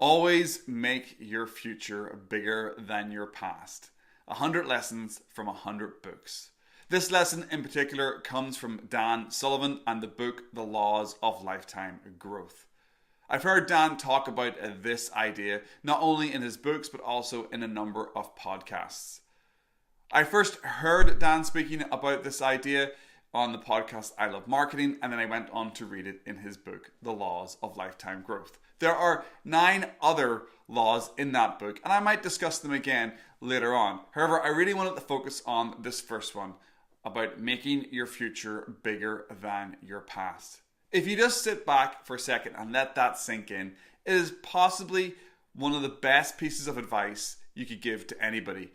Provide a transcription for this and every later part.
Always make your future bigger than your past. 100 lessons from 100 books. This lesson in particular comes from Dan Sullivan and the book The Laws of Lifetime Growth. I've heard Dan talk about this idea not only in his books but also in a number of podcasts. I first heard Dan speaking about this idea on the podcast I Love Marketing, and then I went on to read it in his book, The Laws of Lifetime Growth. There are 9 other laws in that book, and I might discuss them again later on. However, I really wanted to focus on this first one about making your future bigger than your past. If you just sit back for a second and let that sink in, it is possibly one of the best pieces of advice you could give to anybody,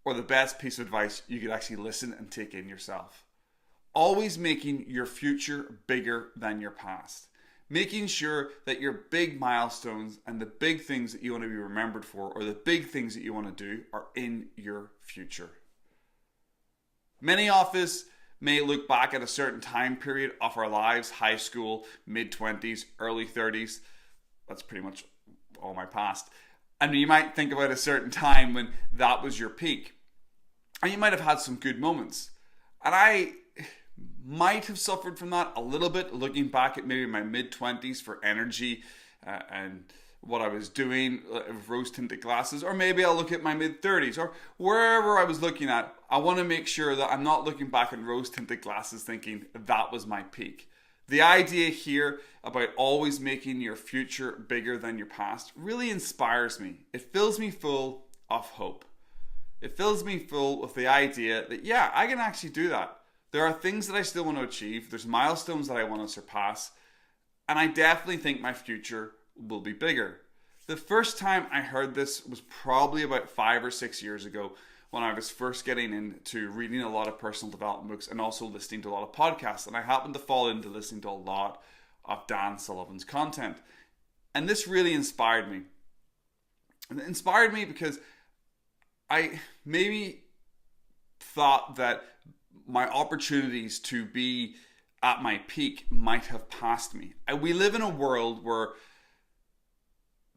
or the best piece of advice you could actually listen and take in yourself. Always making your future bigger than your past. Making sure that your big milestones and the big things that you want to be remembered for, or the big things that you want to do, are in your future. Many of us may look back at a certain time period of our lives, high school, mid-20s, early 30s. That's pretty much all my past. And you might think about a certain time when that was your peak. And you might have had some good moments. And I might have suffered from that a little bit, looking back at maybe my mid-20s for energy and what I was doing with rose-tinted glasses. Or maybe I'll look at my mid-30s, or wherever I was looking at. I want to make sure that I'm not looking back at rose-tinted glasses thinking that was my peak. The idea here about always making your future bigger than your past really inspires me. It fills me full of hope. It fills me full with the idea that, yeah, I can actually do that. There are things that I still want to achieve. There's milestones that I want to surpass. And I definitely think my future will be bigger. The first time I heard this was probably about 5 or 6 years ago, when I was first getting into reading a lot of personal development books and also listening to a lot of podcasts. And I happened to fall into listening to a lot of Dan Sullivan's content. And this really inspired me. And it inspired me because I maybe thought that my opportunities to be at my peak might have passed me. We live in a world where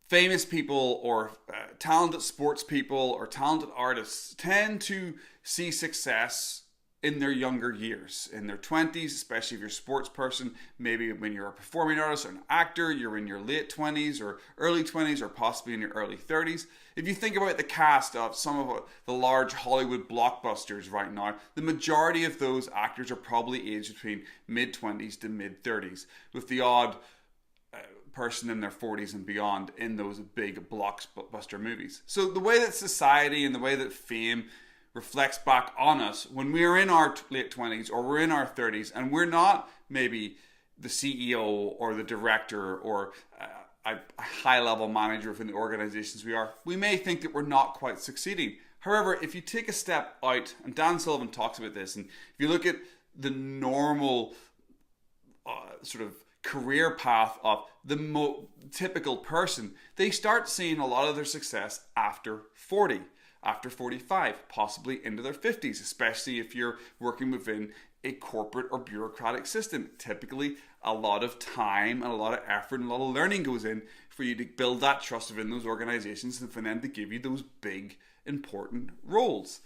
famous people or talented sports people or talented artists tend to see success in their younger years, in their 20s, especially if you're a sports person. Maybe when you're a performing artist or an actor, you're in your late 20s or early 20s or possibly in your early 30s. If you think about the cast of some of the large Hollywood blockbusters right now, the majority of those actors are probably aged between mid-20s to mid-30s, with the odd person in their 40s and beyond in those big blockbuster movies. So the way that society and the way that fame reflects back on us when we're in our late 20s or we're in our 30s and we're not maybe the CEO or the director or a high-level manager within the organizations we may think that we're not quite succeeding. However, if you take a step out, and Dan Sullivan talks about this, and if you look at the normal sort of career path of the typical person, they start seeing a lot of their success after 40. After 45, possibly into their 50s, especially if you're working within a corporate or bureaucratic system. Typically, a lot of time and a lot of effort and a lot of learning goes in for you to build that trust within those organizations and for them to give you those big, important roles.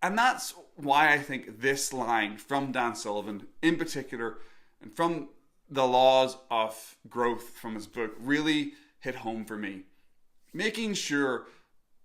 And that's why I think this line from Dan Sullivan in particular, and from The Laws of Growth from his book, really hit home for me. Making sure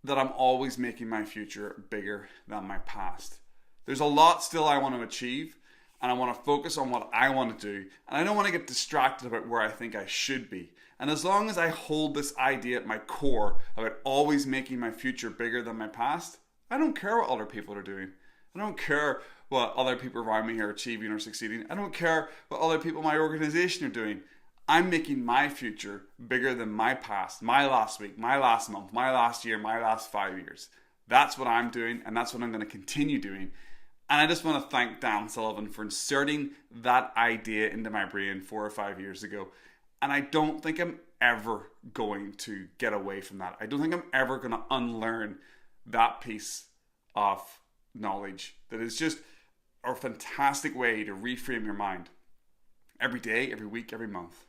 that I'm always making my future bigger than my past. There's a lot still I want to achieve, and I want to focus on what I want to do, and I don't want to get distracted about where I think I should be. And as long as I hold this idea at my core about always making my future bigger than my past, I don't care what other people are doing. I don't care what other people around me are achieving or succeeding. I don't care what other people in my organization are doing. I'm making my future bigger than my past, my last week, my last month, my last year, my last 5 years. That's what I'm doing, and that's what I'm going to continue doing. And I just want to thank Dan Sullivan for inserting that idea into my brain 4 or 5 years ago. And I don't think I'm ever going to get away from that. I don't think I'm ever going to unlearn that piece of knowledge. That is just a fantastic way to reframe your mind. Every day, every week, every month.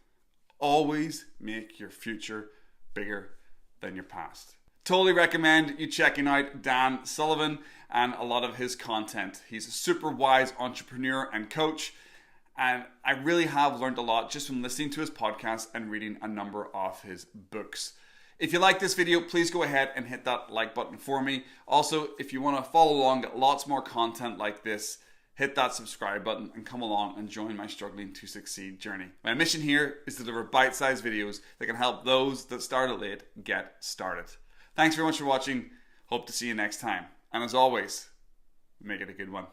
Always make your future bigger than your past. Totally recommend you checking out Dan Sullivan and a lot of his content. He's a super wise entrepreneur and coach, and I really have learned a lot just from listening to his podcast and reading a number of his books. If you like this video, please go ahead and hit that like button for me. Also, if you want to follow along, get lots more content like this, hit that subscribe button and come along and join my Struggling to Succeed journey. My mission here is to deliver bite-sized videos that can help those that started late get started. Thanks very much for watching. Hope to see you next time. And as always, make it a good one.